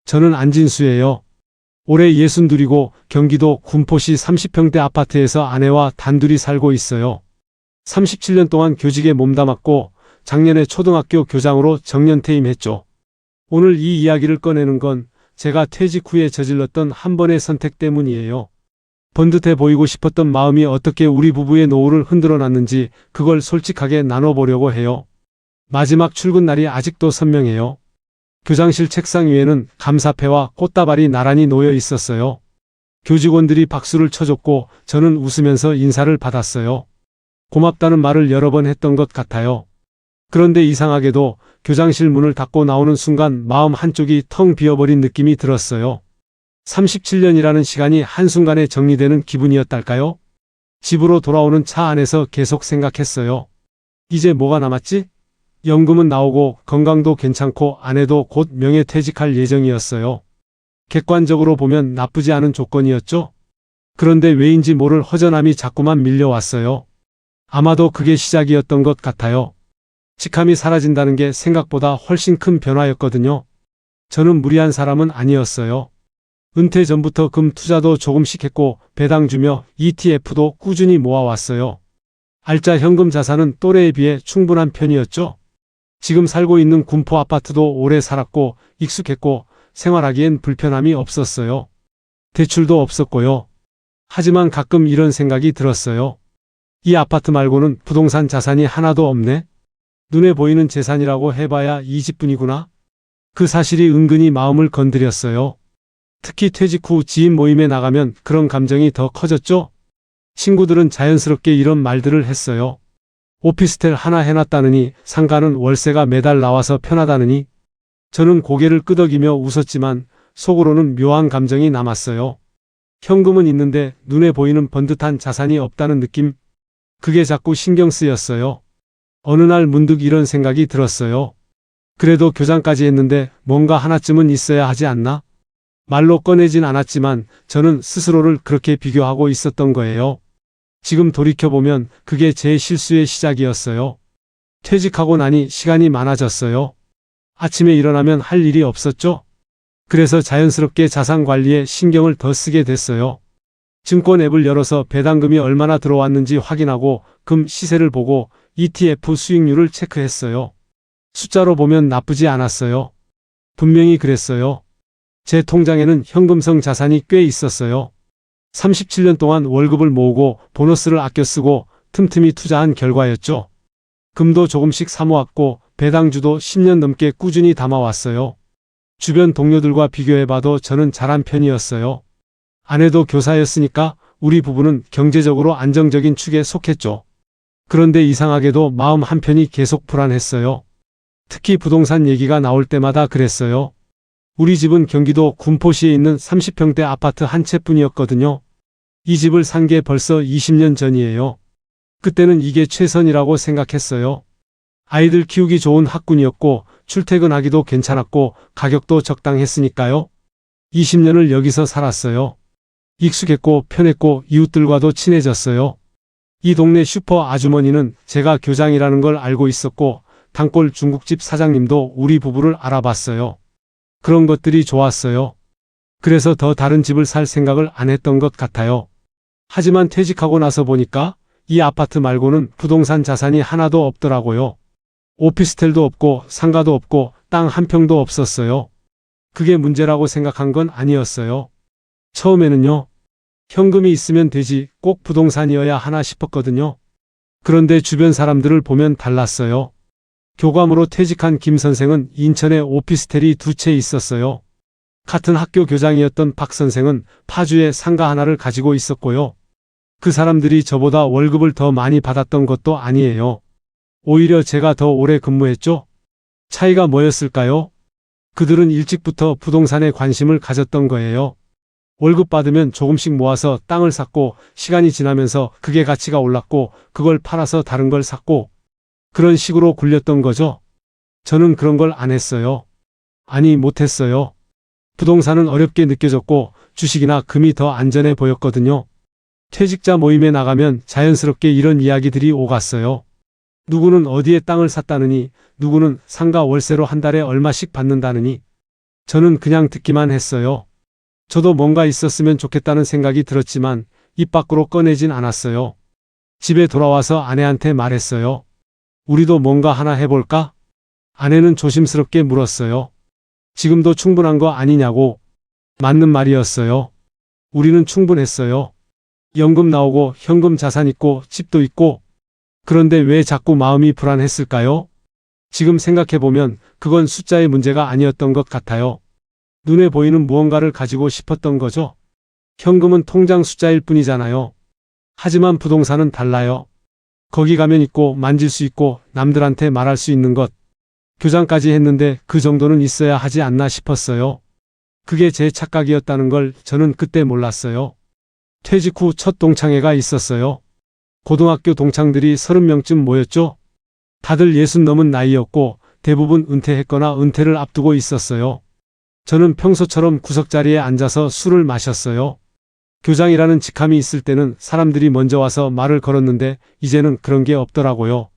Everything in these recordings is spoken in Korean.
저는 안진수예요. 올해 62이고 경기도 군포시 30평대 아파트에서 아내와 단둘이 살고 있어요. 37년 동안 교직에 몸담았고 작년에 초등학교 교장으로 정년퇴임했죠. 오늘 이 이야기를 꺼내는 건 제가 퇴직 후에 저질렀던 한 번의 선택 때문이에요. 번듯해 보이고 싶었던 마음이 어떻게 우리 부부의 노후를 흔들어 놨는지 그걸 솔직하게 나눠보려고 해요. 마지막 출근 날이 아직도 선명해요. 교장실 책상 위에는 감사패와 꽃다발이 나란히 놓여 있었어요. 교직원들이 박수를 쳐줬고 저는 웃으면서 인사를 받았어요. 고맙다는 말을 여러 번 했던 것 같아요. 그런데 이상하게도 교장실 문을 닫고 나오는 순간 마음 한쪽이 텅 비어버린 느낌이 들었어요. 37년이라는 시간이 한순간에 정리되는 기분이었달까요? 집으로 돌아오는 차 안에서 계속 생각했어요. 이제 뭐가 남았지? 연금은 나오고 건강도 괜찮고 아내도 곧 명예퇴직할 예정이었어요. 객관적으로 보면 나쁘지 않은 조건이었죠. 그런데 왜인지 모를 허전함이 자꾸만 밀려왔어요. 아마도 그게 시작이었던 것 같아요. 직함이 사라진다는 게 생각보다 훨씬 큰 변화였거든요. 저는 무리한 사람은 아니었어요. 은퇴 전부터 금 투자도 조금씩 했고 배당 주며 ETF도 꾸준히 모아왔어요. 알짜 현금 자산은 또래에 비해 충분한 편이었죠. 지금 살고 있는 군포 아파트도 오래 살았고 익숙했고 생활하기엔 불편함이 없었어요. 대출도 없었고요. 하지만 가끔 이런 생각이 들었어요. 이 아파트 말고는 부동산 자산이 하나도 없네. 눈에 보이는 재산이라고 해봐야 이 집뿐이구나. 그 사실이 은근히 마음을 건드렸어요. 특히 퇴직 후 지인 모임에 나가면 그런 감정이 더 커졌죠. 친구들은 자연스럽게 이런 말들을 했어요. 오피스텔 하나 해놨다느니, 상가는 월세가 매달 나와서 편하다느니. 저는 고개를 끄덕이며 웃었지만 속으로는 묘한 감정이 남았어요. 현금은 있는데 눈에 보이는 번듯한 자산이 없다는 느낌? 그게 자꾸 신경 쓰였어요. 어느 날 문득 이런 생각이 들었어요. 그래도 교장까지 했는데 뭔가 하나쯤은 있어야 하지 않나? 말로 꺼내진 않았지만 저는 스스로를 그렇게 비교하고 있었던 거예요. 지금 돌이켜보면 그게 제 실수의 시작이었어요. 퇴직하고 나니 시간이 많아졌어요. 아침에 일어나면 할 일이 없었죠. 그래서 자연스럽게 자산 관리에 신경을 더 쓰게 됐어요. 증권 앱을 열어서 배당금이 얼마나 들어왔는지 확인하고 금 시세를 보고 ETF 수익률을 체크했어요. 숫자로 보면 나쁘지 않았어요. 분명히 그랬어요. 제 통장에는 현금성 자산이 꽤 있었어요. 37년 동안 월급을 모으고 보너스를 아껴 쓰고 틈틈이 투자한 결과였죠. 금도 조금씩 사모았고 배당주도 10년 넘게 꾸준히 담아왔어요. 주변 동료들과 비교해봐도 저는 잘한 편이었어요. 아내도 교사였으니까 우리 부부는 경제적으로 안정적인 축에 속했죠. 그런데 이상하게도 마음 한편이 계속 불안했어요. 특히 부동산 얘기가 나올 때마다 그랬어요. 우리 집은 경기도 군포시에 있는 30평대 아파트 한 채뿐이었거든요. 이 집을 산 게 벌써 20년 전이에요. 그때는 이게 최선이라고 생각했어요. 아이들 키우기 좋은 학군이었고 출퇴근하기도 괜찮았고 가격도 적당했으니까요. 20년을 여기서 살았어요. 익숙했고 편했고 이웃들과도 친해졌어요. 이 동네 슈퍼 아주머니는 제가 교장이라는 걸 알고 있었고 단골 중국집 사장님도 우리 부부를 알아봤어요. 그런 것들이 좋았어요. 그래서 더 다른 집을 살 생각을 안 했던 것 같아요. 하지만 퇴직하고 나서 보니까 이 아파트 말고는 부동산 자산이 하나도 없더라고요. 오피스텔도 없고 상가도 없고 땅 한 평도 없었어요. 그게 문제라고 생각한 건 아니었어요. 처음에는요. 현금이 있으면 되지 꼭 부동산이어야 하나 싶었거든요. 그런데 주변 사람들을 보면 달랐어요. 교감으로 퇴직한 김 선생은 인천에 오피스텔이 2채 있었어요. 같은 학교 교장이었던 박 선생은 파주에 상가 하나를 가지고 있었고요. 그 사람들이 저보다 월급을 더 많이 받았던 것도 아니에요. 오히려 제가 더 오래 근무했죠. 차이가 뭐였을까요? 그들은 일찍부터 부동산에 관심을 가졌던 거예요. 월급 받으면 조금씩 모아서 땅을 샀고 시간이 지나면서 그게 가치가 올랐고 그걸 팔아서 다른 걸 샀고 그런 식으로 굴렸던 거죠. 저는 그런 걸 안 했어요. 아니, 못했어요. 부동산은 어렵게 느껴졌고 주식이나 금이 더 안전해 보였거든요. 퇴직자 모임에 나가면 자연스럽게 이런 이야기들이 오갔어요. 누구는 어디에 땅을 샀다느니, 누구는 상가 월세로 한 달에 얼마씩 받는다느니. 저는 그냥 듣기만 했어요. 저도 뭔가 있었으면 좋겠다는 생각이 들었지만 입 밖으로 꺼내진 않았어요. 집에 돌아와서 아내한테 말했어요. 우리도 뭔가 하나 해볼까? 아내는 조심스럽게 물었어요. 지금도 충분한 거 아니냐고. 맞는 말이었어요. 우리는 충분했어요. 연금 나오고 현금 자산 있고 집도 있고. 그런데 왜 자꾸 마음이 불안했을까요? 지금 생각해보면 그건 숫자의 문제가 아니었던 것 같아요. 눈에 보이는 무언가를 가지고 싶었던 거죠. 현금은 통장 숫자일 뿐이잖아요. 하지만 부동산은 달라요. 거기 가면 있고 만질 수 있고 남들한테 말할 수 있는 것. 교장까지 했는데 그 정도는 있어야 하지 않나 싶었어요. 그게 제 착각이었다는 걸 저는 그때 몰랐어요. 퇴직 후 첫 동창회가 있었어요. 고등학교 동창들이 30명쯤 모였죠. 다들 60 넘은 나이였고 대부분 은퇴했거나 은퇴를 앞두고 있었어요. 저는 평소처럼 구석자리에 앉아서 술을 마셨어요. 교장이라는 직함이 있을 때는 사람들이 먼저 와서 말을 걸었는데 이제는 그런 게 없더라고요.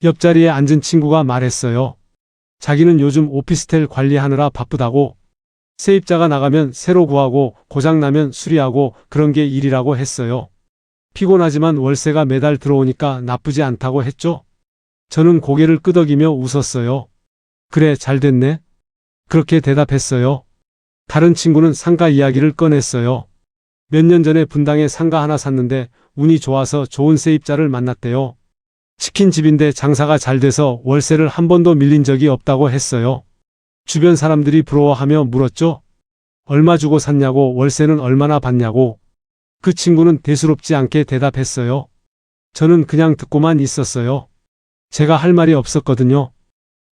옆자리에 앉은 친구가 말했어요. 자기는 요즘 오피스텔 관리하느라 바쁘다고. 세입자가 나가면 새로 구하고 고장나면 수리하고 그런 게 일이라고 했어요. 피곤하지만 월세가 매달 들어오니까 나쁘지 않다고 했죠. 저는 고개를 끄덕이며 웃었어요. 그래, 잘 됐네. 그렇게 대답했어요. 다른 친구는 상가 이야기를 꺼냈어요. 몇 년 전에 분당에 상가 하나 샀는데 운이 좋아서 좋은 세입자를 만났대요. 치킨집인데 장사가 잘 돼서 월세를 한 번도 밀린 적이 없다고 했어요. 주변 사람들이 부러워하며 물었죠. 얼마 주고 샀냐고, 월세는 얼마나 받냐고. 그 친구는 대수롭지 않게 대답했어요. 저는 그냥 듣고만 있었어요. 제가 할 말이 없었거든요.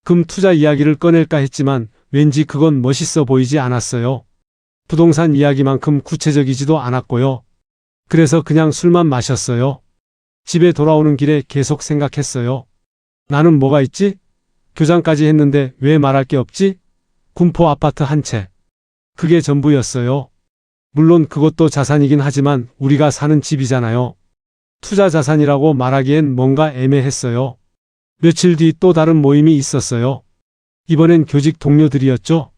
금 투자 이야기를 꺼낼까 했지만 왠지 그건 멋있어 보이지 않았어요. 부동산 이야기만큼 구체적이지도 않았고요. 그래서 그냥 술만 마셨어요. 집에 돌아오는 길에 계속 생각했어요. 나는 뭐가 있지? 교장까지 했는데 왜 말할 게 없지? 군포 아파트 한 채. 그게 전부였어요. 물론 그것도 자산이긴 하지만 우리가 사는 집이잖아요. 투자 자산이라고 말하기엔 뭔가 애매했어요. 며칠 뒤 또 다른 모임이 있었어요. 이번엔 교직 동료들이었죠.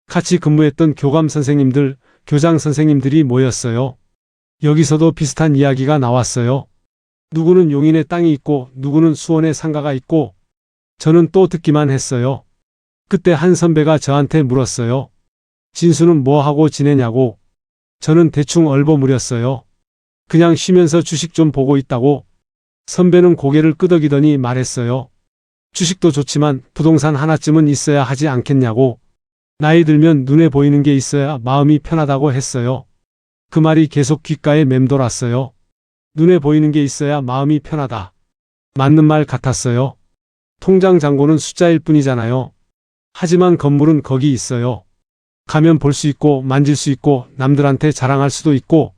같이 근무했던 교감 선생님들, 교장 선생님들이 모였어요. 여기서도 비슷한 이야기가 나왔어요. 누구는 용인에 땅이 있고 누구는 수원에 상가가 있고. 저는 또 듣기만 했어요. 그때 한 선배가 저한테 물었어요. 진수는 뭐 하고 지내냐고. 저는 대충 얼버무렸어요. 그냥 쉬면서 주식 좀 보고 있다고. 선배는 고개를 끄덕이더니 말했어요. 주식도 좋지만 부동산 하나쯤은 있어야 하지 않겠냐고. 나이 들면 눈에 보이는 게 있어야 마음이 편하다고 했어요. 그 말이 계속 귓가에 맴돌았어요. 눈에 보이는 게 있어야 마음이 편하다. 맞는 말 같았어요. 통장 잔고는 숫자일 뿐이잖아요. 하지만 건물은 거기 있어요. 가면 볼 수 있고 만질 수 있고 남들한테 자랑할 수도 있고.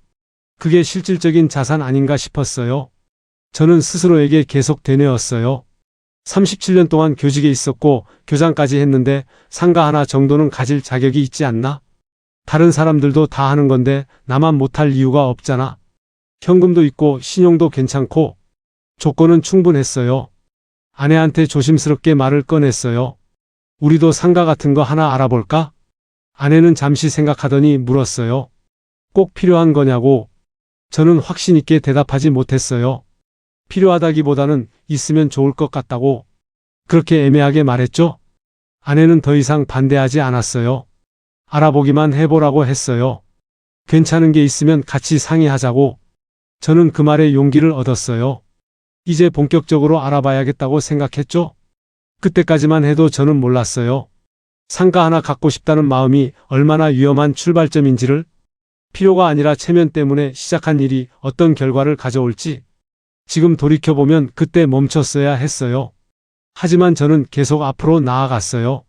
그게 실질적인 자산 아닌가 싶었어요. 저는 스스로에게 계속 되뇌었어요. 37년 동안 교직에 있었고 교장까지 했는데 상가 하나 정도는 가질 자격이 있지 않나? 다른 사람들도 다 하는 건데 나만 못할 이유가 없잖아. 현금도 있고 신용도 괜찮고 조건은 충분했어요. 아내한테 조심스럽게 말을 꺼냈어요. 우리도 상가 같은 거 하나 알아볼까? 아내는 잠시 생각하더니 물었어요. 꼭 필요한 거냐고. 저는 확신 있게 대답하지 못했어요. 필요하다기보다는 있으면 좋을 것 같다고. 그렇게 애매하게 말했죠. 아내는 더 이상 반대하지 않았어요. 알아보기만 해보라고 했어요. 괜찮은 게 있으면 같이 상의하자고. 저는 그 말에 용기를 얻었어요. 이제 본격적으로 알아봐야겠다고 생각했죠. 그때까지만 해도 저는 몰랐어요. 상가 하나 갖고 싶다는 마음이 얼마나 위험한 출발점인지를. 필요가 아니라 체면 때문에 시작한 일이 어떤 결과를 가져올지. 지금 돌이켜보면 그때 멈췄어야 했어요. 하지만 저는 계속 앞으로 나아갔어요.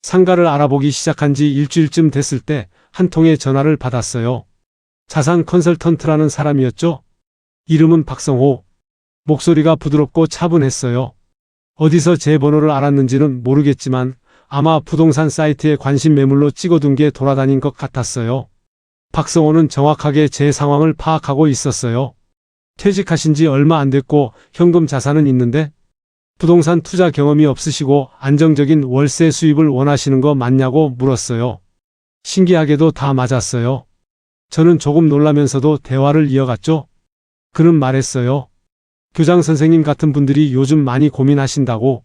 상가를 알아보기 시작한 지 일주일쯤 됐을 때 한 통의 전화를 받았어요. 자산 컨설턴트라는 사람이었죠. 이름은 박성호. 목소리가 부드럽고 차분했어요. 어디서 제 번호를 알았는지는 모르겠지만 아마 부동산 사이트에 관심 매물로 찍어둔 게 돌아다닌 것 같았어요. 박성호는 정확하게 제 상황을 파악하고 있었어요. 퇴직하신 지 얼마 안 됐고 현금 자산은 있는데 부동산 투자 경험이 없으시고 안정적인 월세 수입을 원하시는 거 맞냐고 물었어요. 신기하게도 다 맞았어요. 저는 조금 놀라면서도 대화를 이어갔죠. 그는 말했어요. 교장 선생님 같은 분들이 요즘 많이 고민하신다고.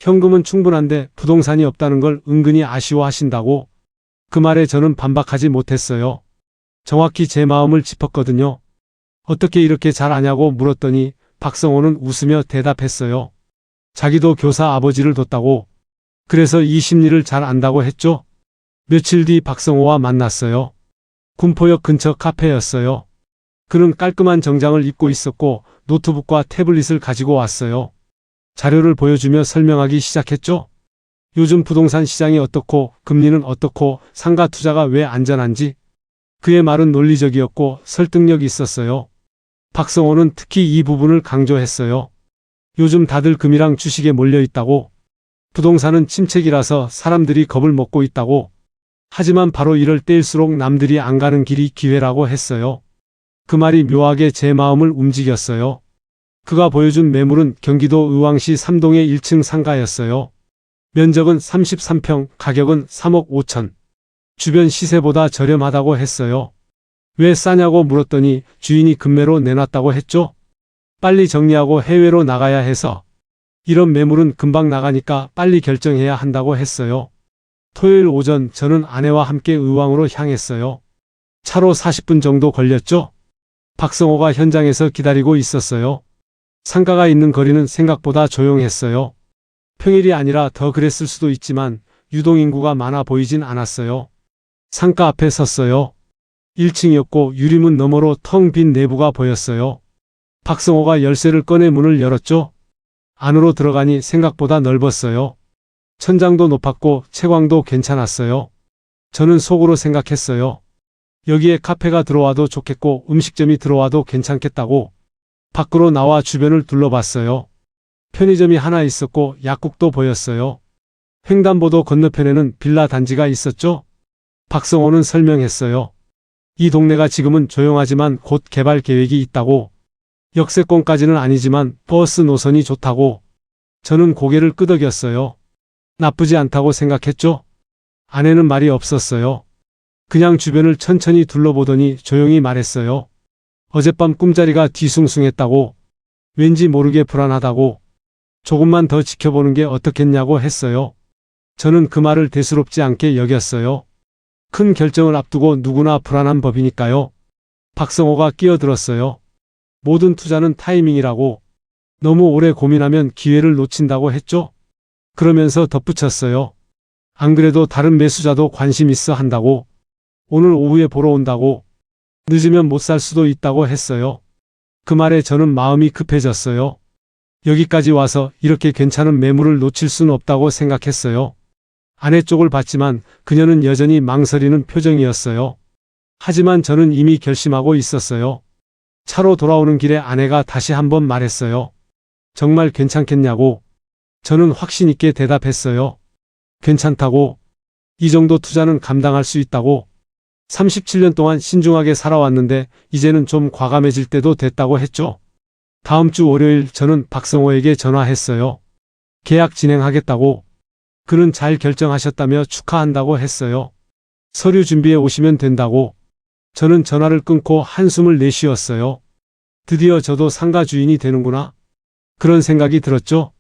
현금은 충분한데 부동산이 없다는 걸 은근히 아쉬워하신다고. 그 말에 저는 반박하지 못했어요. 정확히 제 마음을 짚었거든요. 어떻게 이렇게 잘 아냐고 물었더니 박성호는 웃으며 대답했어요. 자기도 교사 아버지를 뒀다고. 그래서 이 심리를 잘 안다고 했죠. 며칠 뒤 박성호와 만났어요. 군포역 근처 카페였어요. 그는 깔끔한 정장을 입고 있었고 노트북과 태블릿을 가지고 왔어요. 자료를 보여주며 설명하기 시작했죠. 요즘 부동산 시장이 어떻고 금리는 어떻고 상가 투자가 왜 안전한지. 그의 말은 논리적이었고 설득력이 있었어요. 박성호는 특히 이 부분을 강조했어요. 요즘 다들 금이랑 주식에 몰려 있다고. 부동산은 침체기라서 사람들이 겁을 먹고 있다고. 하지만 바로 이럴 때일수록 남들이 안 가는 길이 기회라고 했어요. 그 말이 묘하게 제 마음을 움직였어요. 그가 보여준 매물은 경기도 의왕시 삼동의 1층 상가였어요. 면적은 33평, 가격은 3억 5천. 주변 시세보다 저렴하다고 했어요. 왜 싸냐고 물었더니 주인이 급매로 내놨다고 했죠. 빨리 정리하고 해외로 나가야 해서. 이런 매물은 금방 나가니까 빨리 결정해야 한다고 했어요. 토요일 오전 저는 아내와 함께 의왕으로 향했어요. 차로 40분 정도 걸렸죠. 박성호가 현장에서 기다리고 있었어요. 상가가 있는 거리는 생각보다 조용했어요. 평일이 아니라 더 그랬을 수도 있지만 유동인구가 많아 보이진 않았어요. 상가 앞에 섰어요. 1층이었고 유리문 너머로 텅 빈 내부가 보였어요. 박성호가 열쇠를 꺼내 문을 열었죠. 안으로 들어가니 생각보다 넓었어요. 천장도 높았고 채광도 괜찮았어요. 저는 속으로 생각했어요. 여기에 카페가 들어와도 좋겠고 음식점이 들어와도 괜찮겠다고. 밖으로 나와 주변을 둘러봤어요. 편의점이 하나 있었고 약국도 보였어요. 횡단보도 건너편에는 빌라 단지가 있었죠. 박성호는 설명했어요. 이 동네가 지금은 조용하지만 곧 개발 계획이 있다고. 역세권까지는 아니지만 버스 노선이 좋다고. 저는 고개를 끄덕였어요. 나쁘지 않다고 생각했죠. 아내는 말이 없었어요. 그냥 주변을 천천히 둘러보더니 조용히 말했어요. 어젯밤 꿈자리가 뒤숭숭했다고. 왠지 모르게 불안하다고. 조금만 더 지켜보는 게 어떻겠냐고 했어요. 저는 그 말을 대수롭지 않게 여겼어요. 큰 결정을 앞두고 누구나 불안한 법이니까요. 박성호가 끼어들었어요. 모든 투자는 타이밍이라고. 너무 오래 고민하면 기회를 놓친다고 했죠. 그러면서 덧붙였어요. 안 그래도 다른 매수자도 관심 있어 한다고. 오늘 오후에 보러 온다고. 늦으면 못 살 수도 있다고 했어요. 그 말에 저는 마음이 급해졌어요. 여기까지 와서 이렇게 괜찮은 매물을 놓칠 순 없다고 생각했어요. 아내 쪽을 봤지만 그녀는 여전히 망설이는 표정이었어요. 하지만 저는 이미 결심하고 있었어요. 차로 돌아오는 길에 아내가 다시 한번 말했어요. 정말 괜찮겠냐고. 저는 확신 있게 대답했어요. 괜찮다고. 이 정도 투자는 감당할 수 있다고. 37년 동안 신중하게 살아왔는데 이제는 좀 과감해질 때도 됐다고 했죠. 다음 주 월요일 저는 박성호에게 전화했어요. 계약 진행하겠다고. 그는 잘 결정하셨다며 축하한다고 했어요. 서류 준비해 오시면 된다고. 저는 전화를 끊고 한숨을 내쉬었어요. 드디어 저도 상가 주인이 되는구나. 그런 생각이 들었죠.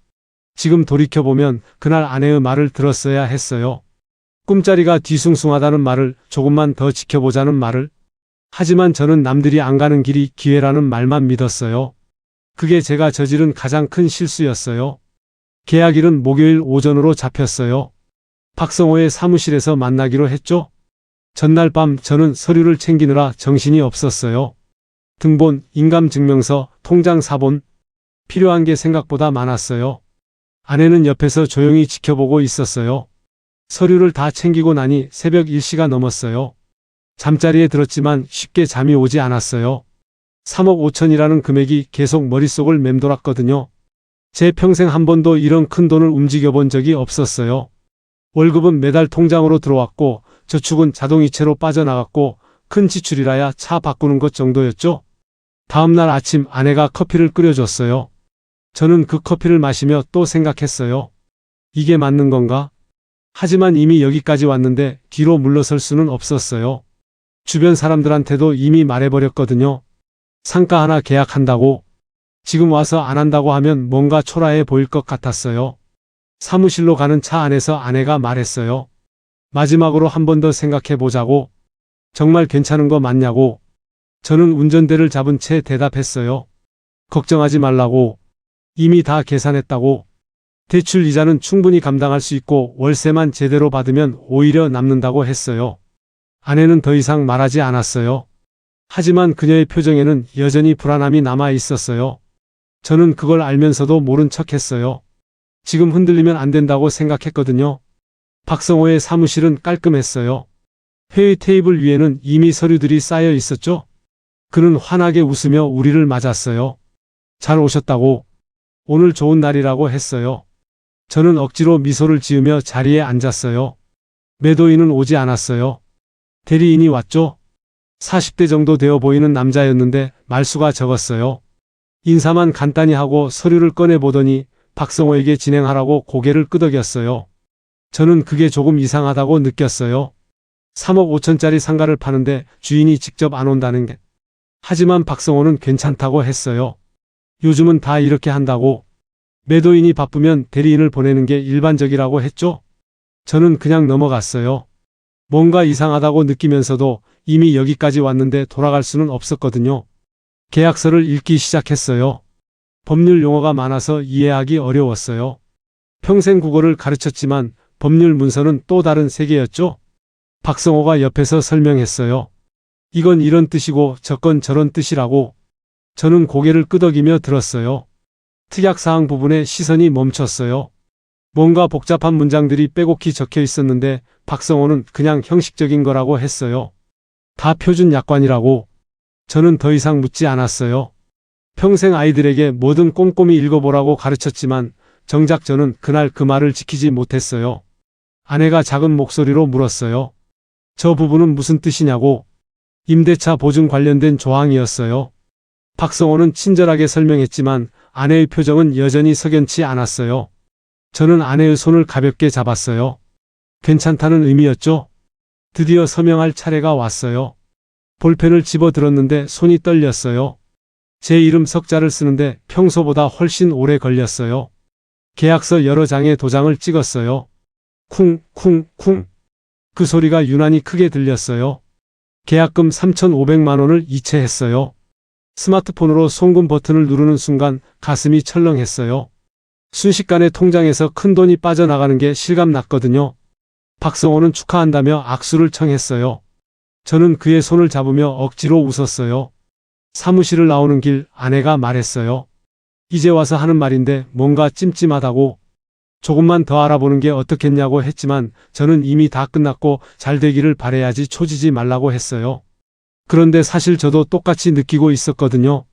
지금 돌이켜보면 그날 아내의 말을 들었어야 했어요. 꿈자리가 뒤숭숭하다는 말을, 조금만 더 지켜보자는 말을. 하지만 저는 남들이 안 가는 길이 기회라는 말만 믿었어요. 그게 제가 저지른 가장 큰 실수였어요. 계약일은 목요일 오전으로 잡혔어요. 박성호의 사무실에서 만나기로 했죠. 전날 밤 저는 서류를 챙기느라 정신이 없었어요. 등본, 인감증명서, 통장 사본. 필요한 게 생각보다 많았어요. 아내는 옆에서 조용히 지켜보고 있었어요. 서류를 다 챙기고 나니 새벽 1시가 넘었어요. 잠자리에 들었지만 쉽게 잠이 오지 않았어요. 3억 5천이라는 금액이 계속 머릿속을 맴돌았거든요. 제 평생 한 번도 이런 큰 돈을 움직여본 적이 없었어요. 월급은 매달 통장으로 들어왔고 저축은 자동이체로 빠져나갔고 큰 지출이라야 차 바꾸는 것 정도였죠. 다음날 아침 아내가 커피를 끓여줬어요. 저는 그 커피를 마시며 또 생각했어요. 이게 맞는 건가? 하지만 이미 여기까지 왔는데 뒤로 물러설 수는 없었어요. 주변 사람들한테도 이미 말해버렸거든요. 상가 하나 계약한다고. 지금 와서 안 한다고 하면 뭔가 초라해 보일 것 같았어요. 사무실로 가는 차 안에서 아내가 말했어요. 마지막으로 한 번 더 생각해 보자고. 정말 괜찮은 거 맞냐고. 저는 운전대를 잡은 채 대답했어요. 걱정하지 말라고. 이미 다 계산했다고. 대출 이자는 충분히 감당할 수 있고 월세만 제대로 받으면 오히려 남는다고 했어요. 아내는 더 이상 말하지 않았어요. 하지만 그녀의 표정에는 여전히 불안함이 남아 있었어요. 저는 그걸 알면서도 모른 척 했어요. 지금 흔들리면 안 된다고 생각했거든요. 박성호의 사무실은 깔끔했어요. 회의 테이블 위에는 이미 서류들이 쌓여 있었죠. 그는 환하게 웃으며 우리를 맞았어요. 잘 오셨다고. 오늘 좋은 날이라고 했어요. 저는 억지로 미소를 지으며 자리에 앉았어요. 매도인은 오지 않았어요. 대리인이 왔죠. 40대 정도 되어 보이는 남자였는데 말수가 적었어요. 인사만 간단히 하고 서류를 꺼내보더니 박성호에게 진행하라고 고개를 끄덕였어요. 저는 그게 조금 이상하다고 느꼈어요. 3억 5천짜리 상가를 파는데 주인이 직접 안 온다는 게. 하지만 박성호는 괜찮다고 했어요. 요즘은 다 이렇게 한다고. 매도인이 바쁘면 대리인을 보내는 게 일반적이라고 했죠. 저는 그냥 넘어갔어요. 뭔가 이상하다고 느끼면서도 이미 여기까지 왔는데 돌아갈 수는 없었거든요. 계약서를 읽기 시작했어요. 법률 용어가 많아서 이해하기 어려웠어요. 평생 국어를 가르쳤지만 법률 문서는 또 다른 세계였죠. 박성호가 옆에서 설명했어요. 이건 이런 뜻이고 저건 저런 뜻이라고. 저는 고개를 끄덕이며 들었어요. 특약사항 부분에 시선이 멈췄어요. 뭔가 복잡한 문장들이 빼곡히 적혀 있었는데 박성호는 그냥 형식적인 거라고 했어요. 다 표준 약관이라고. 저는 더 이상 묻지 않았어요. 평생 아이들에게 뭐든 꼼꼼히 읽어보라고 가르쳤지만 정작 저는 그날 그 말을 지키지 못했어요. 아내가 작은 목소리로 물었어요. 저 부분은 무슨 뜻이냐고. 임대차 보증 관련된 조항이었어요. 박성호는 친절하게 설명했지만 아내의 표정은 여전히 석연치 않았어요. 저는 아내의 손을 가볍게 잡았어요. 괜찮다는 의미였죠. 드디어 서명할 차례가 왔어요. 볼펜을 집어들었는데 손이 떨렸어요. 제 이름 석자를 쓰는데 평소보다 훨씬 오래 걸렸어요. 계약서 여러 장에 도장을 찍었어요. 쿵쿵쿵. 그 소리가 유난히 크게 들렸어요. 계약금 3,500만 원을 이체했어요. 스마트폰으로 송금 버튼을 누르는 순간 가슴이 철렁했어요. 순식간에 통장에서 큰돈이 빠져나가는 게 실감났거든요. 박성호는 축하한다며 악수를 청했어요. 저는 그의 손을 잡으며 억지로 웃었어요. 사무실을 나오는 길 아내가 말했어요. 이제 와서 하는 말인데 뭔가 찜찜하다고. 조금만 더 알아보는 게 어떻겠냐고 했지만 저는 이미 다 끝났고 잘 되기를 바라야지 초지지 말라고 했어요. 그런데 사실 저도 똑같이 느끼고 있었거든요.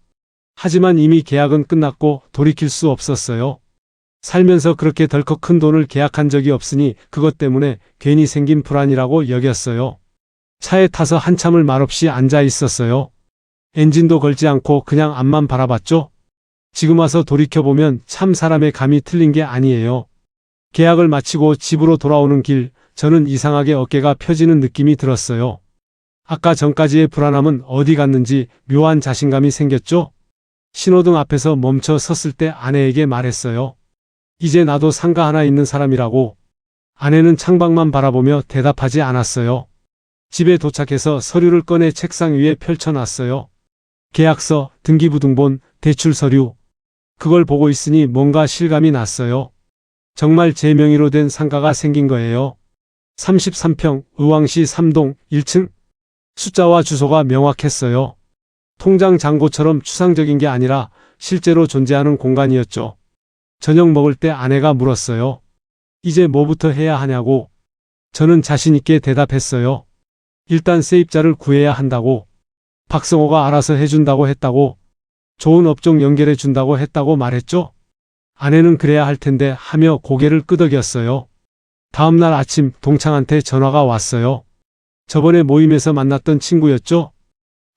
하지만 이미 계약은 끝났고 돌이킬 수 없었어요. 살면서 그렇게 덜컥 큰 돈을 계약한 적이 없으니 그것 때문에 괜히 생긴 불안이라고 여겼어요. 차에 타서 한참을 말없이 앉아 있었어요. 엔진도 걸지 않고 그냥 앞만 바라봤죠. 지금 와서 돌이켜보면 참 사람의 감이 틀린 게 아니에요. 계약을 마치고 집으로 돌아오는 길, 저는 이상하게 어깨가 펴지는 느낌이 들었어요. 아까 전까지의 불안함은 어디 갔는지 묘한 자신감이 생겼죠. 신호등 앞에서 멈춰 섰을 때 아내에게 말했어요. 이제 나도 상가 하나 있는 사람이라고. 아내는 창밖만 바라보며 대답하지 않았어요. 집에 도착해서 서류를 꺼내 책상 위에 펼쳐놨어요. 계약서, 등기부등본, 대출 서류. 그걸 보고 있으니 뭔가 실감이 났어요. 정말 제 명의로 된 상가가 생긴 거예요. 33평, 의왕시 3동, 1층. 숫자와 주소가 명확했어요. 통장 잔고처럼 추상적인 게 아니라 실제로 존재하는 공간이었죠. 저녁 먹을 때 아내가 물었어요. 이제 뭐부터 해야 하냐고. 저는 자신 있게 대답했어요. 일단 세입자를 구해야 한다고. 박성호가 알아서 해준다고 했다고. 좋은 업종 연결해 준다고 했다고 말했죠. 아내는 그래야 할 텐데 하며 고개를 끄덕였어요. 다음 날 아침 동창한테 전화가 왔어요. 저번에 모임에서 만났던 친구였죠.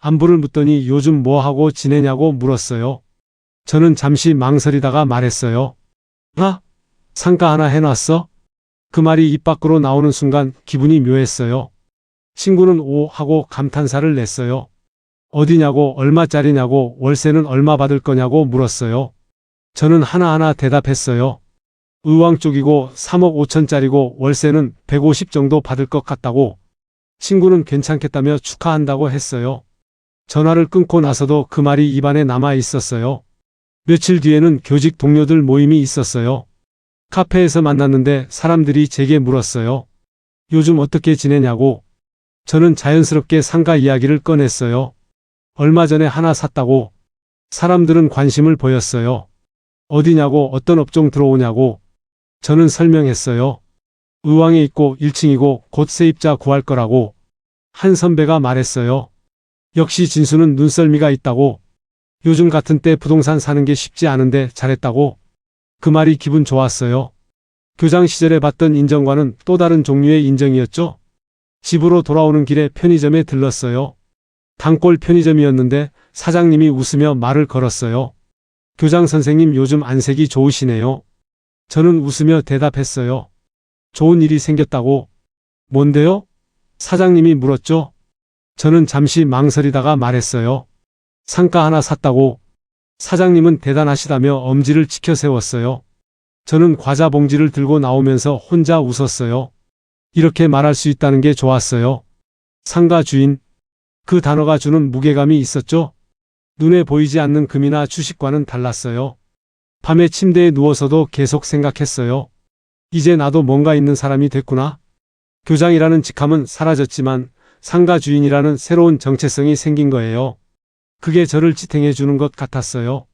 안부를 묻더니 요즘 뭐 하고 지내냐고 물었어요. 저는 잠시 망설이다가 말했어요. 상가 하나 해놨어? 그 말이 입 밖으로 나오는 순간 기분이 묘했어요. 친구는 오 하고 감탄사를 냈어요. 어디냐고, 얼마짜리냐고, 월세는 얼마 받을 거냐고 물었어요. 저는 하나하나 대답했어요. 의왕 쪽이고 3억 5천짜리고 월세는 150 정도 받을 것 같다고. 친구는 괜찮겠다며 축하한다고 했어요. 전화를 끊고 나서도 그 말이 입안에 남아 있었어요. 며칠 뒤에는 교직 동료들 모임이 있었어요. 카페에서 만났는데 사람들이 제게 물었어요. 요즘 어떻게 지내냐고. 저는 자연스럽게 상가 이야기를 꺼냈어요. 얼마 전에 하나 샀다고. 사람들은 관심을 보였어요. 어디냐고, 어떤 업종 들어오냐고. 저는 설명했어요. 의왕에 있고 1층이고 곧 세입자 구할 거라고. 한 선배가 말했어요. 역시 진수는 눈썰미가 있다고. 요즘 같은 때 부동산 사는 게 쉽지 않은데 잘했다고. 그 말이 기분 좋았어요. 교장 시절에 받던 인정과는 또 다른 종류의 인정이었죠. 집으로 돌아오는 길에 편의점에 들렀어요. 단골 편의점이었는데 사장님이 웃으며 말을 걸었어요. 교장 선생님 요즘 안색이 좋으시네요. 저는 웃으며 대답했어요. 좋은 일이 생겼다고. 뭔데요? 사장님이 물었죠. 저는 잠시 망설이다가 말했어요. 상가 하나 샀다고. 사장님은 대단하시다며 엄지를 치켜 세웠어요. 저는 과자 봉지를 들고 나오면서 혼자 웃었어요. 이렇게 말할 수 있다는 게 좋았어요. 상가 주인. 그 단어가 주는 무게감이 있었죠. 눈에 보이지 않는 금이나 주식과는 달랐어요. 밤에 침대에 누워서도 계속 생각했어요. 이제 나도 뭔가 있는 사람이 됐구나. 교장이라는 직함은 사라졌지만 상가 주인이라는 새로운 정체성이 생긴 거예요. 그게 저를 지탱해 주는 것 같았어요.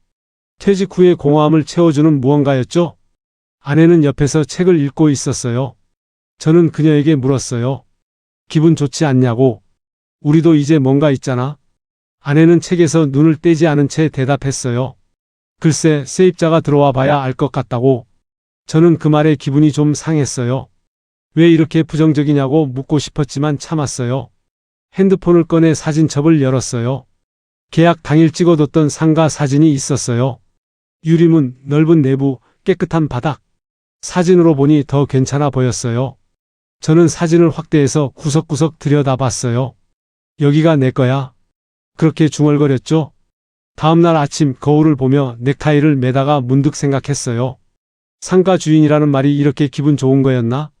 퇴직 후에 공허함을 채워주는 무언가였죠. 아내는 옆에서 책을 읽고 있었어요. 저는 그녀에게 물었어요. 기분 좋지 않냐고. 우리도 이제 뭔가 있잖아. 아내는 책에서 눈을 떼지 않은 채 대답했어요. 글쎄, 세입자가 들어와 봐야 알 것 같다고. 저는 그 말에 기분이 좀 상했어요. 왜 이렇게 부정적이냐고 묻고 싶었지만 참았어요. 핸드폰을 꺼내 사진첩을 열었어요. 계약 당일 찍어뒀던 상가 사진이 있었어요. 유리문, 넓은 내부, 깨끗한 바닥. 사진으로 보니 더 괜찮아 보였어요. 저는 사진을 확대해서 구석구석 들여다봤어요. 여기가 내 거야. 그렇게 중얼거렸죠. 다음날 아침 거울을 보며 넥타이를 매다가 문득 생각했어요. 상가 주인이라는 말이 이렇게 기분 좋은 거였나?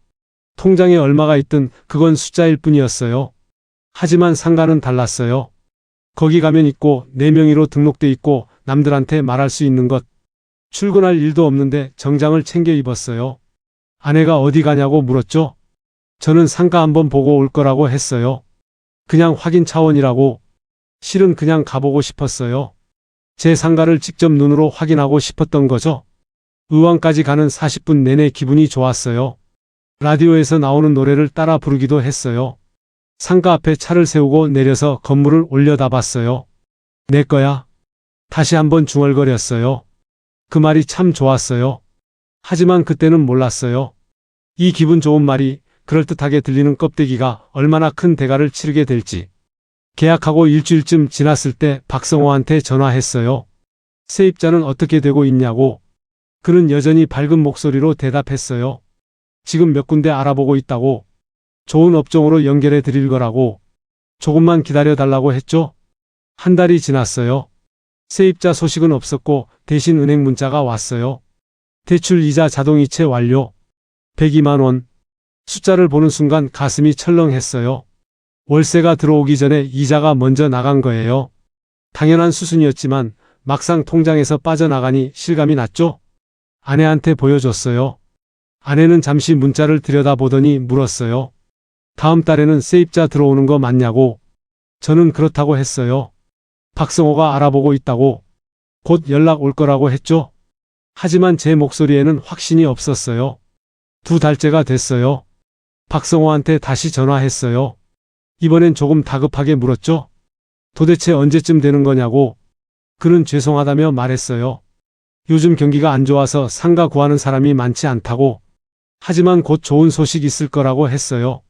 통장에 얼마가 있든 그건 숫자일 뿐이었어요. 하지만 상가는 달랐어요. 거기 가면 있고 내 명의로 등록돼 있고 남들한테 말할 수 있는 것. 출근할 일도 없는데 정장을 챙겨 입었어요. 아내가 어디 가냐고 물었죠. 저는 상가 한번 보고 올 거라고 했어요. 그냥 확인 차원이라고. 실은 그냥 가보고 싶었어요. 제 상가를 직접 눈으로 확인하고 싶었던 거죠. 의왕까지 가는 40분 내내 기분이 좋았어요. 라디오에서 나오는 노래를 따라 부르기도 했어요. 상가 앞에 차를 세우고 내려서 건물을 올려다봤어요. 내 거야. 다시 한번 중얼거렸어요. 그 말이 참 좋았어요. 하지만 그때는 몰랐어요. 이 기분 좋은 말이 그럴듯하게 들리는 껍데기가 얼마나 큰 대가를 치르게 될지. 계약하고 일주일쯤 지났을 때 박성호한테 전화했어요. 세입자는 어떻게 되고 있냐고. 그는 여전히 밝은 목소리로 대답했어요. 지금 몇 군데 알아보고 있다고. 좋은 업종으로 연결해 드릴 거라고. 조금만 기다려 달라고 했죠. 한 달이 지났어요. 세입자 소식은 없었고 대신 은행 문자가 왔어요. 대출 이자 자동이체 완료. 102만 원. 숫자를 보는 순간 가슴이 철렁했어요. 월세가 들어오기 전에 이자가 먼저 나간 거예요. 당연한 수순이었지만 막상 통장에서 빠져나가니 실감이 났죠. 아내한테 보여줬어요. 아내는 잠시 문자를 들여다보더니 물었어요. 다음 달에는 세입자 들어오는 거 맞냐고. 저는 그렇다고 했어요. 박성호가 알아보고 있다고. 곧 연락 올 거라고 했죠. 하지만 제 목소리에는 확신이 없었어요. 2달째가 됐어요. 박성호한테 다시 전화했어요. 이번엔 조금 다급하게 물었죠. 도대체 언제쯤 되는 거냐고. 그는 죄송하다며 말했어요. 요즘 경기가 안 좋아서 상가 구하는 사람이 많지 않다고. 하지만 곧 좋은 소식 있을 거라고 했어요.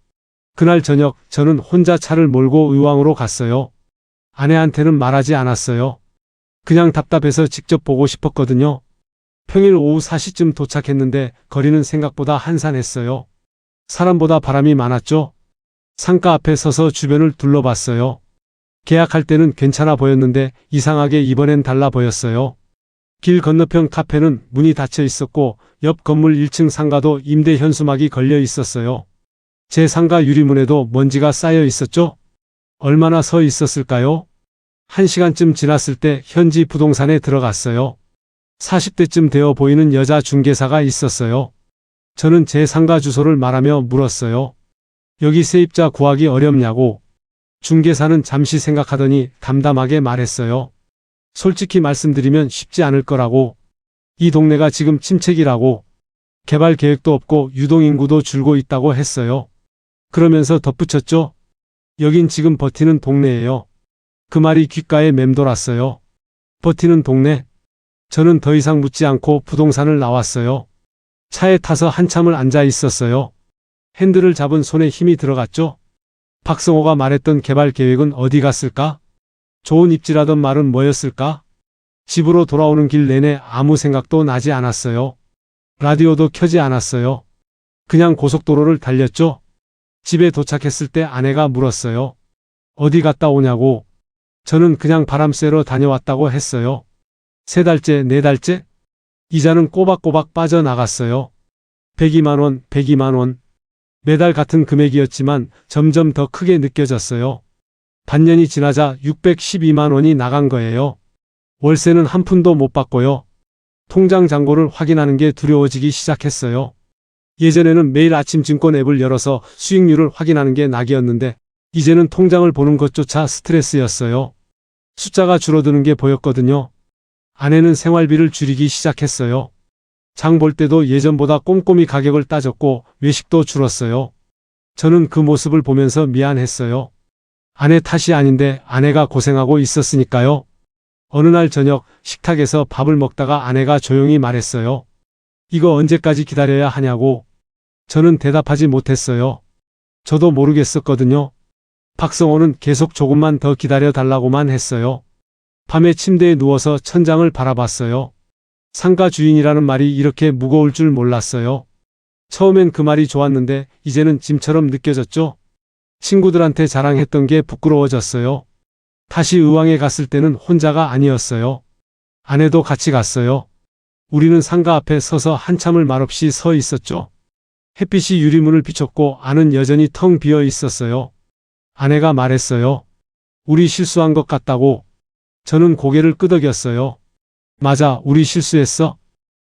그날 저녁 저는 혼자 차를 몰고 의왕으로 갔어요. 아내한테는 말하지 않았어요. 그냥 답답해서 직접 보고 싶었거든요. 평일 오후 4시쯤 도착했는데 거리는 생각보다 한산했어요. 사람보다 바람이 많았죠. 상가 앞에 서서 주변을 둘러봤어요. 계약할 때는 괜찮아 보였는데 이상하게 이번엔 달라 보였어요. 길 건너편 카페는 문이 닫혀 있었고 옆 건물 1층 상가도 임대 현수막이 걸려 있었어요. 제 상가 유리문에도 먼지가 쌓여 있었죠. 얼마나 서 있었을까요? 1시간쯤 지났을 때 현지 부동산에 들어갔어요. 40대쯤 되어 보이는 여자 중개사가 있었어요. 저는 제 상가 주소를 말하며 물었어요. 여기 세입자 구하기 어렵냐고. 중개사는 잠시 생각하더니 담담하게 말했어요. 솔직히 말씀드리면 쉽지 않을 거라고. 이 동네가 지금 침체기라고. 개발 계획도 없고 유동인구도 줄고 있다고 했어요. 그러면서 덧붙였죠. 여긴 지금 버티는 동네예요. 그 말이 귓가에 맴돌았어요. 버티는 동네? 저는 더 이상 묻지 않고 부동산을 나왔어요. 차에 타서 한참을 앉아 있었어요. 핸들을 잡은 손에 힘이 들어갔죠. 박성호가 말했던 개발 계획은 어디 갔을까? 좋은 입지라던 말은 뭐였을까? 집으로 돌아오는 길 내내 아무 생각도 나지 않았어요. 라디오도 켜지 않았어요. 그냥 고속도로를 달렸죠. 집에 도착했을 때 아내가 물었어요. 어디 갔다 오냐고. 저는 그냥 바람 쐬러 다녀왔다고 했어요. 3달째, 4달째? 이자는 꼬박꼬박 빠져나갔어요. 102만 원, 102만 원. 매달 같은 금액이었지만 점점 더 크게 느껴졌어요. 반년이 지나자 612만 원이 나간 거예요. 월세는 한 푼도 못 받고요. 통장 잔고를 확인하는 게 두려워지기 시작했어요. 예전에는 매일 아침 증권 앱을 열어서 수익률을 확인하는 게 낙이었는데 이제는 통장을 보는 것조차 스트레스였어요. 숫자가 줄어드는 게 보였거든요. 아내는 생활비를 줄이기 시작했어요. 장 볼 때도 예전보다 꼼꼼히 가격을 따졌고 외식도 줄었어요. 저는 그 모습을 보면서 미안했어요. 아내 탓이 아닌데 아내가 고생하고 있었으니까요. 어느 날 저녁 식탁에서 밥을 먹다가 아내가 조용히 말했어요. 이거 언제까지 기다려야 하냐고. 저는 대답하지 못했어요. 저도 모르겠었거든요. 박성호는 계속 조금만 더 기다려 달라고만 했어요. 밤에 침대에 누워서 천장을 바라봤어요. 상가 주인이라는 말이 이렇게 무거울 줄 몰랐어요. 처음엔 그 말이 좋았는데 이제는 짐처럼 느껴졌죠. 친구들한테 자랑했던 게 부끄러워졌어요. 다시 의왕에 갔을 때는 혼자가 아니었어요. 아내도 같이 갔어요. 우리는 상가 앞에 서서 한참을 말없이 서 있었죠. 햇빛이 유리문을 비췄고 안은 여전히 텅 비어 있었어요. 아내가 말했어요. 우리 실수한 것 같다고. 저는 고개를 끄덕였어요. 맞아, 우리 실수했어.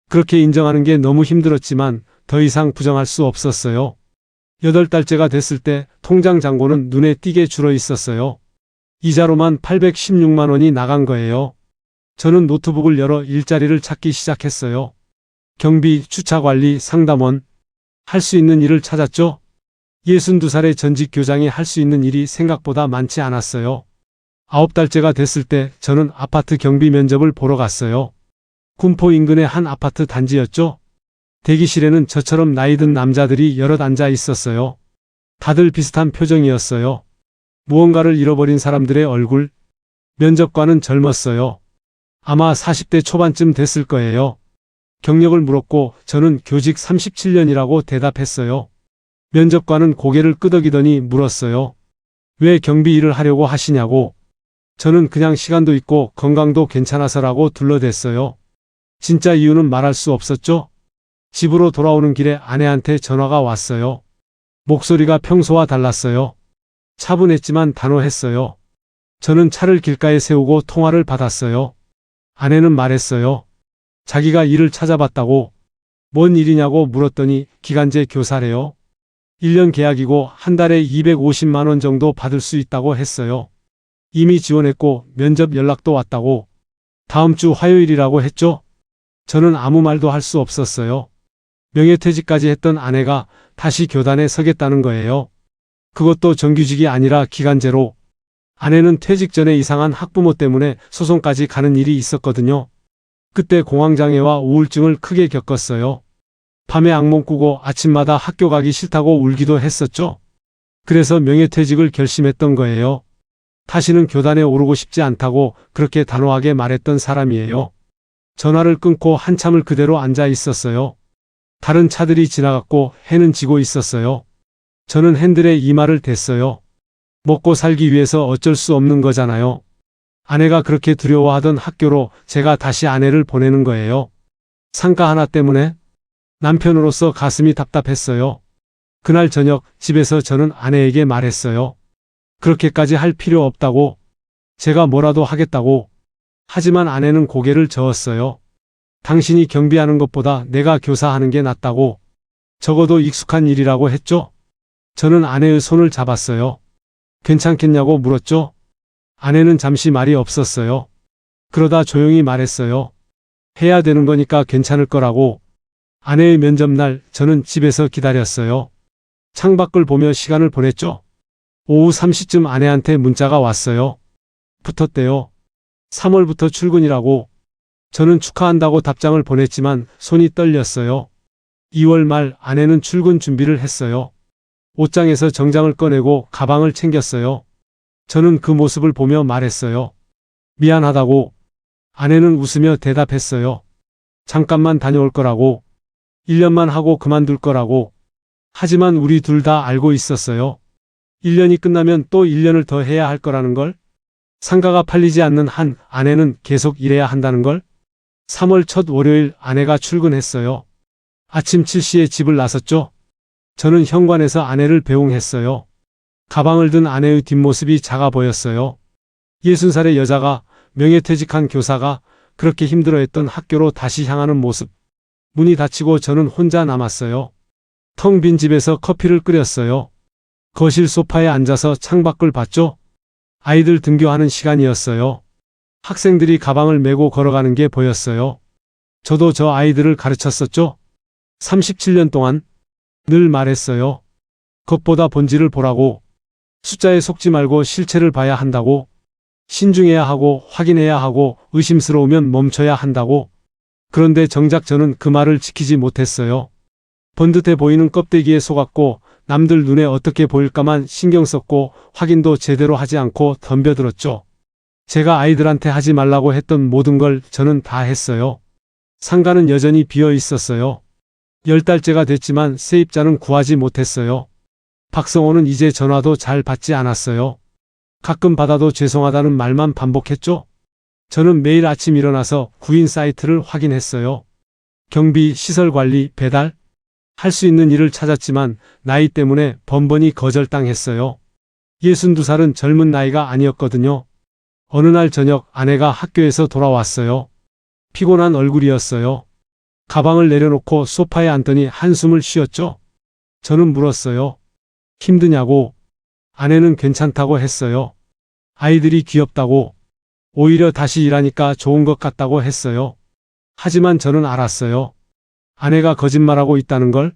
그렇게 인정하는 게 너무 힘들었지만 더 이상 부정할 수 없었어요. 8달째가 됐을 때 통장 잔고는 눈에 띄게 줄어 있었어요. 이자로만 816만 원이 나간 거예요. 저는 노트북을 열어 일자리를 찾기 시작했어요. 경비, 주차관리, 상담원. 할 수 있는 일을 찾았죠. 62살의 전직 교장이 할 수 있는 일이 생각보다 많지 않았어요. 9달째가 됐을 때 저는 아파트 경비 면접을 보러 갔어요. 군포 인근의 한 아파트 단지였죠. 대기실에는 저처럼 나이 든 남자들이 여럿 앉아 있었어요. 다들 비슷한 표정이었어요. 무언가를 잃어버린 사람들의 얼굴. 면접관은 젊었어요. 아마 40대 초반쯤 됐을 거예요. 경력을 물었고 저는 교직 37년이라고 대답했어요. 면접관은 고개를 끄덕이더니 물었어요. 왜 경비 일을 하려고 하시냐고. 저는 그냥 시간도 있고 건강도 괜찮아서라고 둘러댔어요. 진짜 이유는 말할 수 없었죠. 집으로 돌아오는 길에 아내한테 전화가 왔어요. 목소리가 평소와 달랐어요. 차분했지만 단호했어요. 저는 차를 길가에 세우고 통화를 받았어요. 아내는 말했어요. 자기가 일을 찾아봤다고. 뭔 일이냐고 물었더니 기간제 교사래요. 1년 계약이고 한 달에 250만 원 정도 받을 수 있다고 했어요. 이미 지원했고 면접 연락도 왔다고. 다음 주 화요일이라고 했죠. 저는 아무 말도 할 수 없었어요. 명예퇴직까지 했던 아내가 다시 교단에 서겠다는 거예요. 그것도 정규직이 아니라 기간제로. 아내는 퇴직 전에 이상한 학부모 때문에 소송까지 가는 일이 있었거든요. 그때 공황장애와 우울증을 크게 겪었어요. 밤에 악몽 꾸고 아침마다 학교 가기 싫다고 울기도 했었죠. 그래서 명예퇴직을 결심했던 거예요. 다시는 교단에 오르고 싶지 않다고 그렇게 단호하게 말했던 사람이에요. 전화를 끊고 한참을 그대로 앉아 있었어요. 다른 차들이 지나갔고 해는 지고 있었어요. 저는 핸들에 이마를 댔어요. 먹고 살기 위해서 어쩔 수 없는 거잖아요. 아내가 그렇게 두려워하던 학교로 제가 다시 아내를 보내는 거예요. 상가 하나 때문에? 남편으로서 가슴이 답답했어요. 그날 저녁 집에서 저는 아내에게 말했어요. 그렇게까지 할 필요 없다고. 제가 뭐라도 하겠다고. 하지만 아내는 고개를 저었어요. 당신이 경비하는 것보다 내가 교사하는 게 낫다고. 적어도 익숙한 일이라고 했죠. 저는 아내의 손을 잡았어요. 괜찮겠냐고 물었죠. 아내는 잠시 말이 없었어요. 그러다 조용히 말했어요. 해야 되는 거니까 괜찮을 거라고. 아내의 면접날 저는 집에서 기다렸어요. 창밖을 보며 시간을 보냈죠. 오후 3시쯤 아내한테 문자가 왔어요. 붙었대요. 3월부터 출근이라고. 저는 축하한다고 답장을 보냈지만 손이 떨렸어요. 2월 말 아내는 출근 준비를 했어요. 옷장에서 정장을 꺼내고 가방을 챙겼어요. 저는 그 모습을 보며 말했어요. 미안하다고. 아내는 웃으며 대답했어요. 잠깐만 다녀올 거라고. 1년만 하고 그만둘 거라고. 하지만 우리 둘 다 알고 있었어요. 1년이 끝나면 또 1년을 더 해야 할 거라는 걸. 상가가 팔리지 않는 한 아내는 계속 일해야 한다는 걸. 3월 첫 월요일 아내가 출근했어요. 아침 7시에 집을 나섰죠. 저는 현관에서 아내를 배웅했어요. 가방을 든 아내의 뒷모습이 작아 보였어요. 60살의 여자가, 명예퇴직한 교사가 그렇게 힘들어했던 학교로 다시 향하는 모습. 문이 닫히고 저는 혼자 남았어요. 텅 빈 집에서 커피를 끓였어요. 거실 소파에 앉아서 창밖을 봤죠. 아이들 등교하는 시간이었어요. 학생들이 가방을 메고 걸어가는 게 보였어요. 저도 저 아이들을 가르쳤었죠. 37년 동안 늘 말했어요. 겉보다 본질을 보라고. 숫자에 속지 말고 실체를 봐야 한다고. 신중해야 하고 확인해야 하고 의심스러우면 멈춰야 한다고. 그런데 정작 저는 그 말을 지키지 못했어요. 번듯해 보이는 껍데기에 속았고 남들 눈에 어떻게 보일까만 신경 썼고 확인도 제대로 하지 않고 덤벼들었죠. 제가 아이들한테 하지 말라고 했던 모든 걸 저는 다 했어요. 상가는 여전히 비어 있었어요. 10달째가 됐지만 세입자는 구하지 못했어요. 박성호는 이제 전화도 잘 받지 않았어요. 가끔 받아도 죄송하다는 말만 반복했죠. 저는 매일 아침 일어나서 구인 사이트를 확인했어요. 경비, 시설관리, 배달. 할 수 있는 일을 찾았지만 나이 때문에 번번이 거절당했어요. 62살은 젊은 나이가 아니었거든요. 어느 날 저녁 아내가 학교에서 돌아왔어요. 피곤한 얼굴이었어요. 가방을 내려놓고 소파에 앉더니 한숨을 쉬었죠. 저는 물었어요. 힘드냐고. 아내는 괜찮다고 했어요. 아이들이 귀엽다고. 오히려 다시 일하니까 좋은 것 같다고 했어요. 하지만 저는 알았어요. 아내가 거짓말하고 있다는 걸.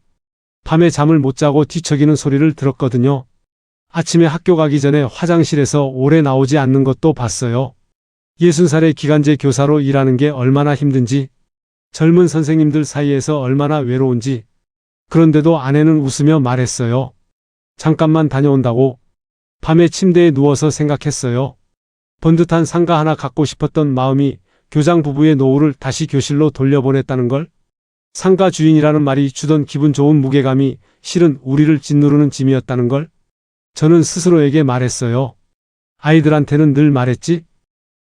밤에 잠을 못 자고 뒤척이는 소리를 들었거든요. 아침에 학교 가기 전에 화장실에서 오래 나오지 않는 것도 봤어요. 60살의 기간제 교사로 일하는 게 얼마나 힘든지, 젊은 선생님들 사이에서 얼마나 외로운지. 그런데도 아내는 웃으며 말했어요. 잠깐만 다녀온다고. 밤에 침대에 누워서 생각했어요. 번듯한 상가 하나 갖고 싶었던 마음이 교장 부부의 노후를 다시 교실로 돌려보냈다는 걸. 상가 주인이라는 말이 주던 기분 좋은 무게감이 실은 우리를 짓누르는 짐이었다는 걸. 저는 스스로에게 말했어요. 아이들한테는 늘 말했지.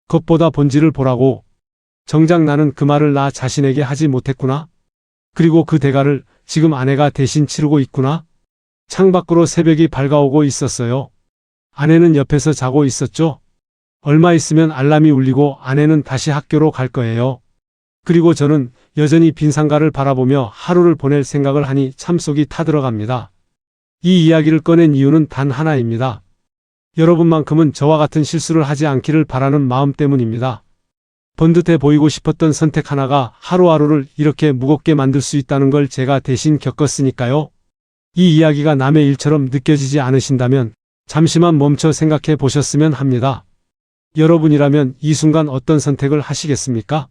겉보다 본질을 보라고. 정작 나는 그 말을 나 자신에게 하지 못했구나. 그리고 그 대가를 지금 아내가 대신 치르고 있구나. 창밖으로 새벽이 밝아오고 있었어요. 아내는 옆에서 자고 있었죠. 얼마 있으면 알람이 울리고 아내는 다시 학교로 갈 거예요. 그리고 저는 여전히 빈 상가를 바라보며 하루를 보낼 생각을 하니 참속이 타들어갑니다. 이 이야기를 꺼낸 이유는 단 하나입니다. 여러분만큼은 저와 같은 실수를 하지 않기를 바라는 마음 때문입니다. 번듯해 보이고 싶었던 선택 하나가 하루하루를 이렇게 무겁게 만들 수 있다는 걸 제가 대신 겪었으니까요. 이 이야기가 남의 일처럼 느껴지지 않으신다면 잠시만 멈춰 생각해 보셨으면 합니다. 여러분이라면 이 순간 어떤 선택을 하시겠습니까?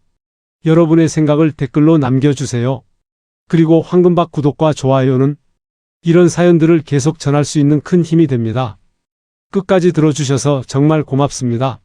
여러분의 생각을 댓글로 남겨주세요. 그리고 황금박 구독과 좋아요는 이런 사연들을 계속 전할 수 있는 큰 힘이 됩니다. 끝까지 들어주셔서 정말 고맙습니다.